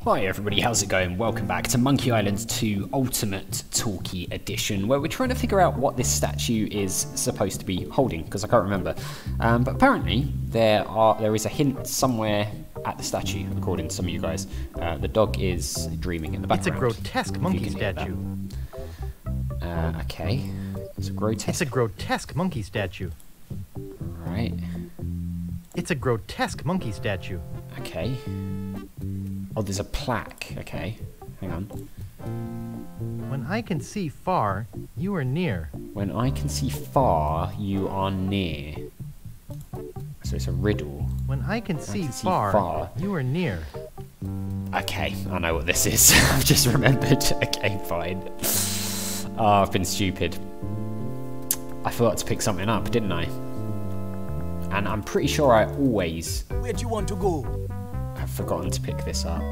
Hi everybody, how's it going? Welcome back to Monkey Island 2 Ultimate Talkie Edition, where we're trying to figure out what this statue is supposed to be holding, because I can't remember. But apparently there is a hint somewhere at the statue, according to some of you guys. The dog is dreaming in the background. It's a grotesque monkey statue. Okay. It's a grotesque. It's a grotesque monkey statue. Right. It's a grotesque monkey statue. Okay. Oh, there's a plaque. Okay. Hang on. When I can see far, you are near. When I can see far, you are near. So it's a riddle. When I can see far, you are near. Okay, I know what this is. I've just remembered. Okay, fine. Oh, I've been stupid. I forgot to pick something up, didn't I? And I'm pretty sure I always... Where do you want to go? I've forgotten to pick this up.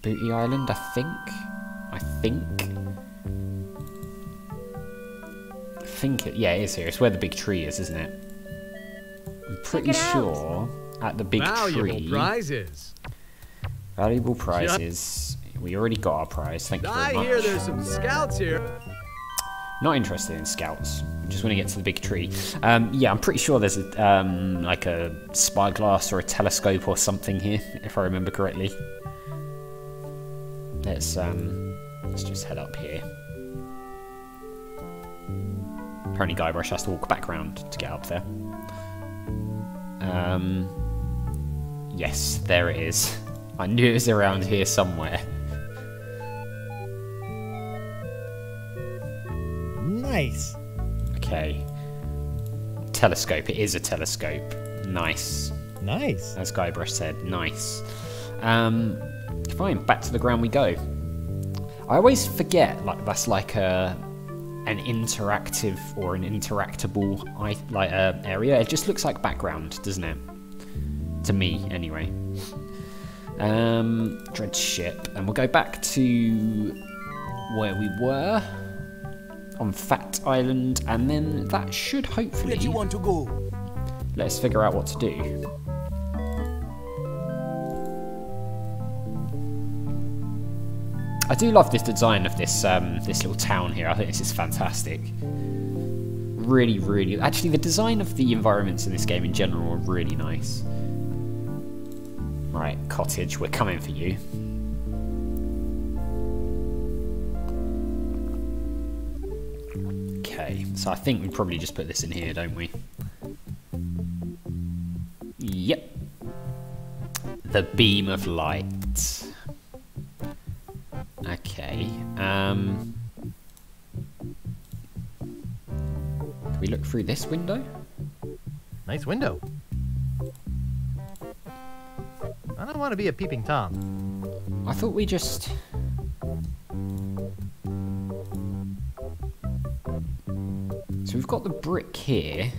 Booty Island, I think it, yeah, it is here. It's where the big tree is, isn't it? I'm pretty sure at the big tree. Valuable prizes. Valuable prizes. We already got our prize. Thank you very much. I hear there's some scouts here. Not interested in scouts. Just want to get to the big tree. Yeah, I'm pretty sure there's a like a spyglass or a telescope or something here, if I remember correctly. Let's just head up here. Apparently Guybrush has to walk back round to get up there. Yes, there it is. I knew it was around here somewhere. Nice. Okay. Telescope. It is a telescope. Nice. Nice. As Guybrush said, nice. Fine. Back to the ground we go. I always forget like that's like an interactive or an interactable area. It just looks like background, doesn't it? To me, anyway. Dread ship, and we'll go back to where we were. On Phatt Island, and then that should hopefully Where do you want to go? let us figure out what to do. I do love this design of this this little town here. I think this is fantastic. Really, really. Actually, the design of the environments in this game in general are really nice. Right, cottage, we're coming for you. Okay, so I think we probably just put this in here, don't we? Yep. The beam of light. Okay. Can we look through this window? Nice window. I don't want to be a peeping Tom. I thought we just... So we've got the brick here.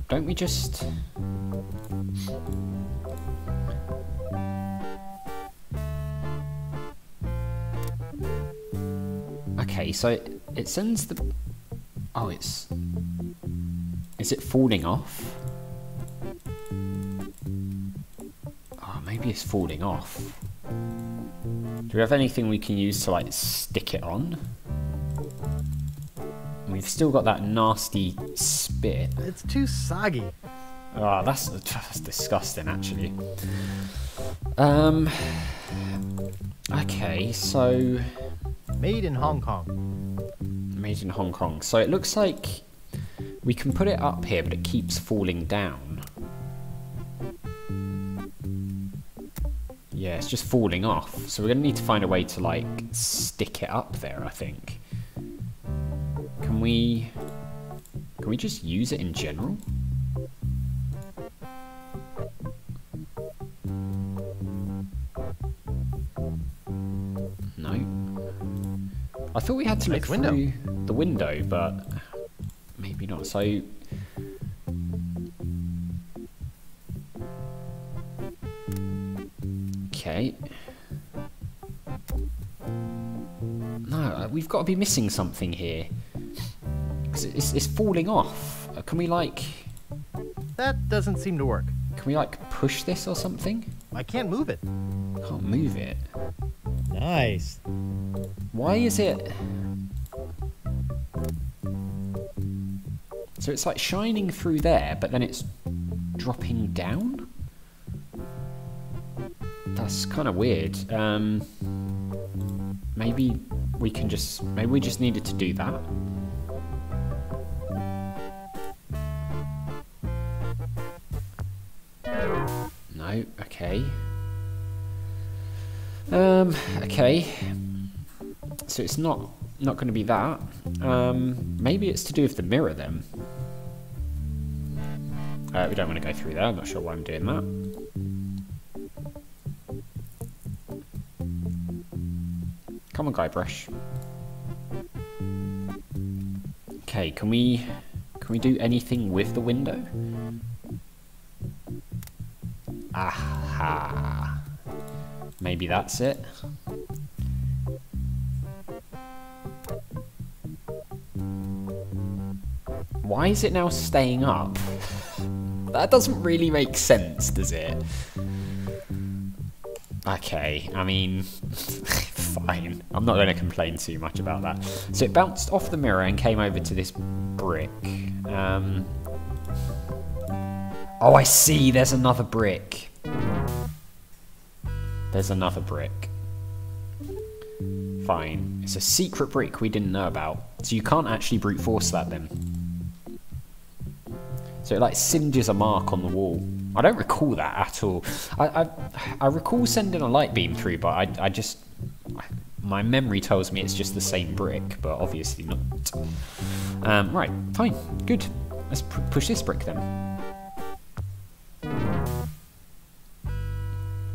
Don't we just... Okay, so it sends the... Oh, it's... Is it falling off? Oh, maybe it's falling off. Do we have anything we can use to, like, stick it on? We've still got that nasty spit. It's too soggy. Oh, that's disgusting, actually. Okay, so... Made in Hong Kong. Made in Hong Kong. So it looks like we can put it up here, but it keeps falling down. Yeah, it's just falling off. So we're going to need to find a way to, like, stick it up there, I think. Can we just use it in general? No. I thought we had to look through the window, but maybe not. So okay. No, we've got to be missing something here. It's falling off. Can we, like... That doesn't seem to work. Can we, like, push this or something? I can't move it. Can't move it. Nice. Why is it... So it's like shining through there, but then it's dropping down? That's kind of weird. Maybe we can just... Maybe we just needed to do that. No, okay. Okay. So it's not going to be that. Maybe it's to do with the mirror then. We don't want to go through there. I'm not sure why I'm doing that. Come on, Guybrush. Okay, can we do anything with the window? Aha. Maybe that's it. Why is it now staying up? That doesn't really make sense, does it? Okay, I mean, fine. I'm not going to complain too much about that. So it bounced off the mirror and came over to this brick. Oh, I see. There's another brick. There's another brick. Fine. It's a secret brick we didn't know about. So you can't actually brute force that then. So it like singes a mark on the wall. I don't recall that at all. I recall sending a light beam through, but I just... My memory tells me it's just the same brick, but obviously not. Right, fine, good. Let's push this brick then.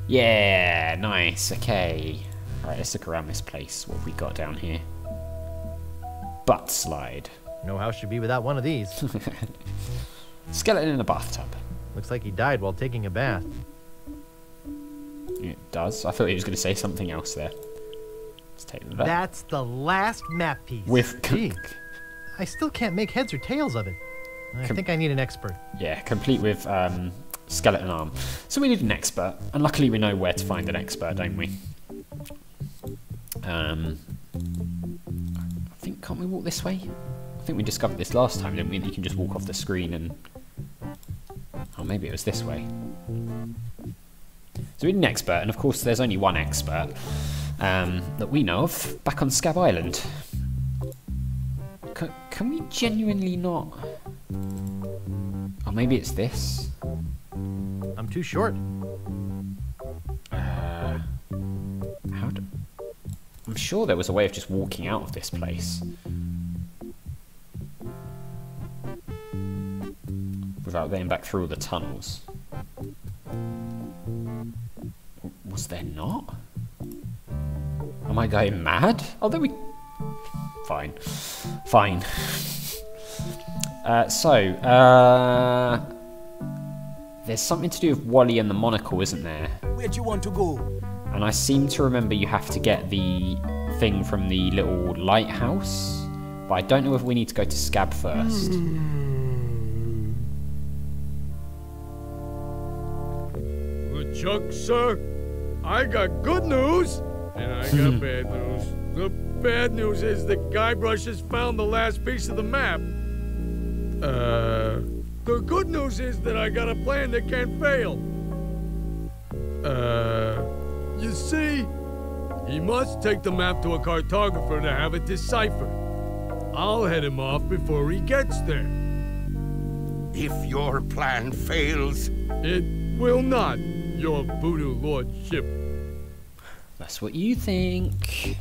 Yeah, nice, okay. Alright, let's look around this place. What have we got down here? Butt slide. No house should be without one of these. Skeleton in a bathtub. Looks like he died while taking a bath. It does. I thought he was going to say something else there. Let's take that. That's the last map piece. With... Gee, I still can't make heads or tails of it. I think I need an expert. Yeah, complete with skeleton arm. So we need an expert, and luckily we know where to find an expert, don't we? I think, can't we walk this way? I think we discovered this last time, didn't we? That you can just walk off the screen and... Oh, maybe it was this way. So we need an expert, and of course there's only one expert that we know of, back on Scab Island. Can we genuinely not... Oh, maybe it's this? I'm too short. How do... I'm sure there was a way of just walking out of this place. Without getting back through all the tunnels. Was there not? Am I going mad? Oh, there we... Fine. Fine. There's something to do with Wally and the monocle, isn't there? Where'd you want to go? And I seem to remember you have to get the thing from the little lighthouse. But I don't know if we need to go to Scab first. LeChuck's, sir. I got good news, and I got bad news. The bad news is that Guybrush has found the last piece of the map. The good news is that I got a plan that can't fail. You see, he must take the map to a cartographer to have it deciphered. I'll head him off before he gets there. If your plan fails... It will not, your Voodoo Lordship. That's what you think.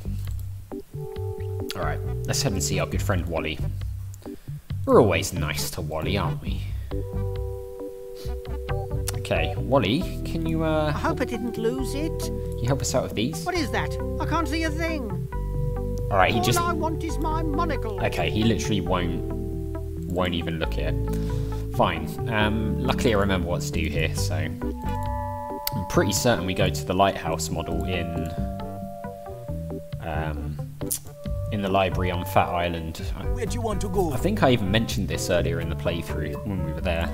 Alright, let's head and see our good friend Wally. We're always nice to Wally, aren't we? Okay, Wally, can you, I hope I didn't lose it. Can you help us out with these? What is that? I can't see a thing. Alright, he just... All I want is my monocle. Okay, he literally won't even look at it. Fine. Luckily I remember what to do here, so... I'm pretty certain we go to the Lighthouse model in the library on Phatt Island. Where'd you want to go? I think I even mentioned this earlier in the playthrough when we were there.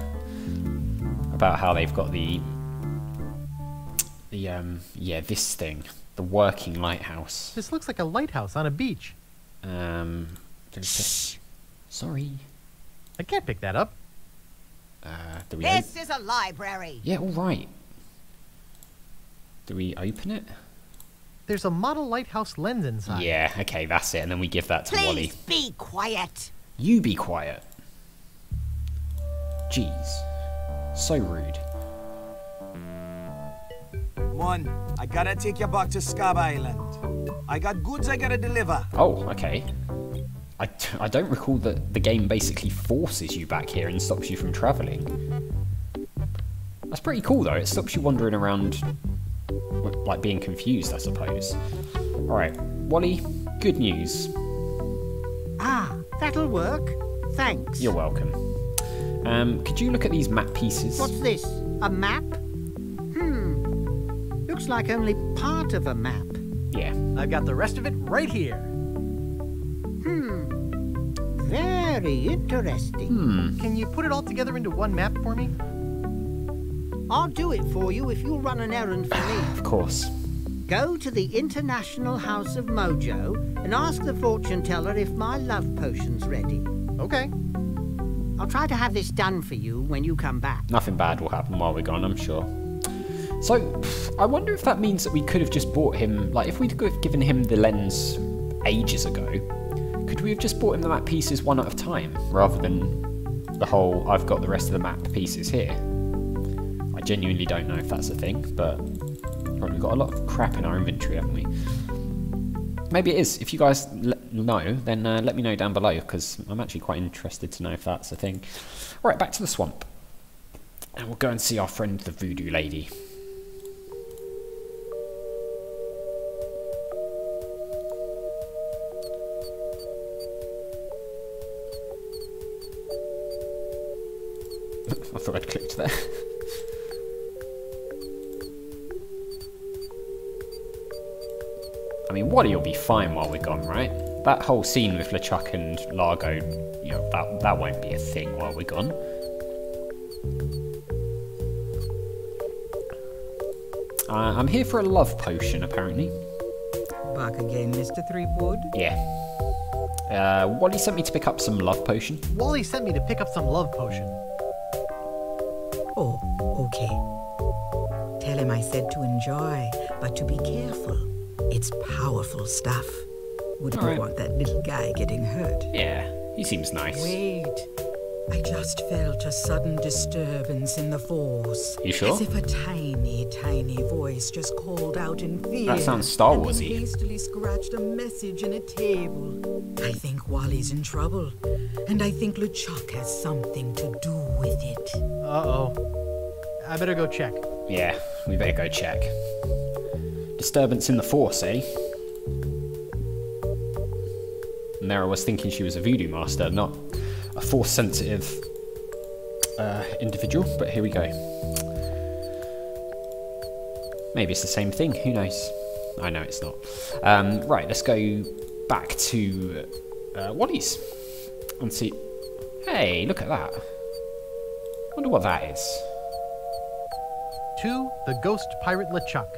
about how they've got the yeah, this thing, the working lighthouse. This looks like a lighthouse on a beach. Sorry. I can't pick that up. This is a library. Yeah, all right. Do we open it? There's a model lighthouse lens inside. Yeah, okay, that's it. And then we give that to Wally. Please be quiet. You be quiet. Jeez. So rude. Mon, I gotta take you back to SCUMM Island. I got goods I gotta deliver. Oh, okay. I don't recall that the game basically forces you back here and stops you from travelling. That's pretty cool though, it stops you wandering around, like being confused, I suppose. Alright, Wally, good news. Ah, that'll work. Thanks. You're welcome. Could you look at these map pieces? What's this? A map? Looks like only part of a map. Yeah. I've got the rest of it right here. Very interesting. Can you put it all together into one map for me? I'll do it for you if you'll run an errand for me. Of course. Go to the International House of Mojo and ask the fortune teller if my love potion's ready. Okay. I'll try to have this done for you when you come back. Nothing bad will happen while we're gone, I'm sure. So, I wonder if that means that we could have just bought him, like if we'd given him the lens ages ago, could we have just bought him the map pieces one at a time, rather than the whole, I've got the rest of the map pieces here? I genuinely don't know if that's a thing, but probably got a lot of crap in our inventory, haven't we? Maybe it is. If you guys know, then let me know down below, because I'm actually quite interested to know if that's a thing. Alright, back to the swamp. And we'll go and see our friend the Voodoo Lady. I thought I'd clicked there. I mean, Wally will be fine while we're gone, right? That whole scene with LeChuck and Largo, you know, that won't be a thing while we're gone. I'm here for a love potion, apparently. Back again, Mr. Threepwood? Yeah. Wally sent me to pick up some love potion. Wally sent me to pick up some love potion. Oh, okay. Tell him I said to enjoy, but to be careful. It's powerful stuff. Wouldn't want that little guy getting hurt. Yeah, he seems nice. Wait. I just felt a sudden disturbance in the force. You sure? As if a tiny, tiny voice just called out in fear. That sounds Star Warsy. And hastily scratched a message in a table. I think Wally's in trouble. And I think LeChuck has something to do with it. Uh-oh. I better go check. Yeah, we better go check. Disturbance in the force, eh? And there I was thinking she was a voodoo master, not a force-sensitive individual, but here we go. Maybe it's the same thing, who knows? I know it's not. Right, let's go back to WALLY'S and see... Hey, look at that. Wonder what that is. To the Ghost Pirate LeChuck.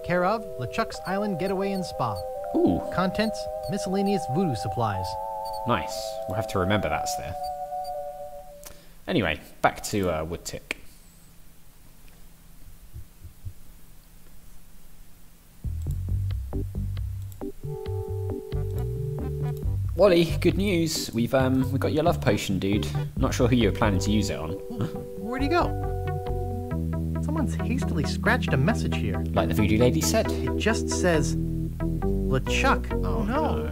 Care of LeChuck's Island Getaway and Spa. Ooh. Contents, miscellaneous voodoo supplies. Nice. We'll have to remember that's there. Anyway, back to Woodtick. Wally, good news. We've got your love potion, dude. Not sure who you were planning to use it on. Where'd he go? Someone's hastily scratched a message here. Like the Voodoo Lady said. It just says, LeChuck. Oh no.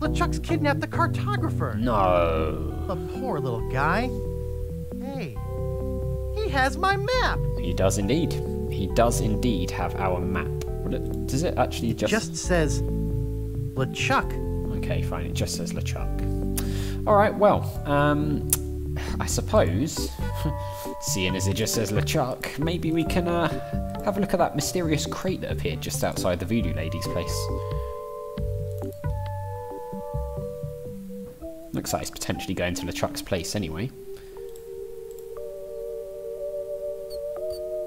LeChuck's kidnapped the cartographer. No. The poor little guy. Hey, he has my map. He does indeed. He does indeed have our map. Does it actually just... It just says, LeChuck. Okay, fine. It just says LeChuck. Alright, well, I suppose, seeing as it just says LeChuck, maybe we can have a look at that mysterious crate that appeared just outside the Voodoo Lady's place. Looks like it's potentially going to LeChuck's place anyway.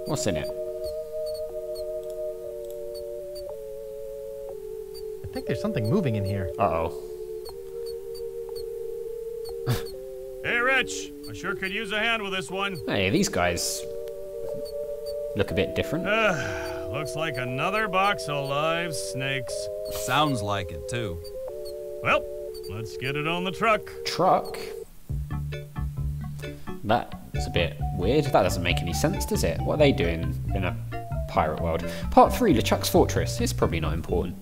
What's in it? I think there's something moving in here. Uh-oh. Hey, Rich. I sure could use a hand with this one. Hey, these guys look a bit different. Looks like another box of live snakes. Sounds like it, too. Well, let's get it on the truck. Truck? That's a bit weird. That doesn't make any sense, does it? What are they doing in a pirate world? Part 3, LeChuck's Fortress. It's probably not important.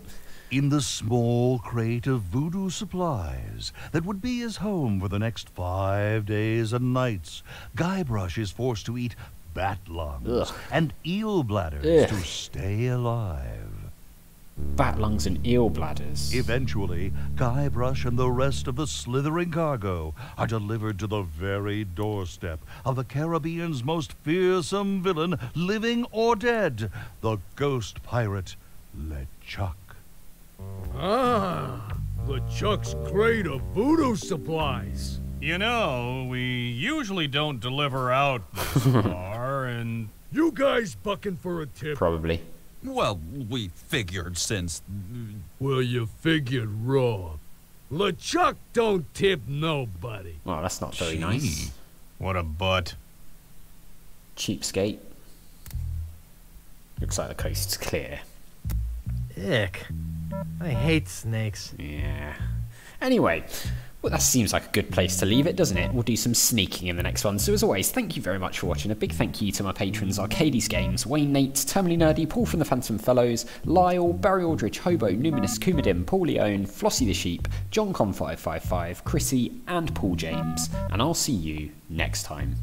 In the small crate of voodoo supplies that would be his home for the next 5 days and nights, Guybrush is forced to eat bat lungs and eel bladders to stay alive. Bat lungs and eel bladders. Eventually, Guybrush and the rest of the slithering cargo are delivered to the very doorstep of the Caribbean's most fearsome villain, living or dead, the ghost pirate LeChuck. Ah, LeChuck's crate of voodoo supplies. You know, we usually don't deliver out this far, and... You guys bucking for a tip? Probably. Well, we figured since... Well, you figured wrong. LeChuck don't tip nobody. Well, that's not very nice. What a butt. Cheapskate. Looks like the coast's clear. Ick. I hate snakes. Yeah. Anyway, well, that seems like a good place to leave it, doesn't it? We'll do some sneaking in the next one. So as always, thank you very much for watching. A big thank you to my patrons, Arcades Games, Wayne Nate, Terminally Nerdy, Paul from the Phantom Fellows, Lyle, Barry Aldridge, Hobo, Numinous, Kumadim, Paul Leone, Flossie the Sheep, JohnCon555, Chrissy, and Paul James. And I'll see you next time.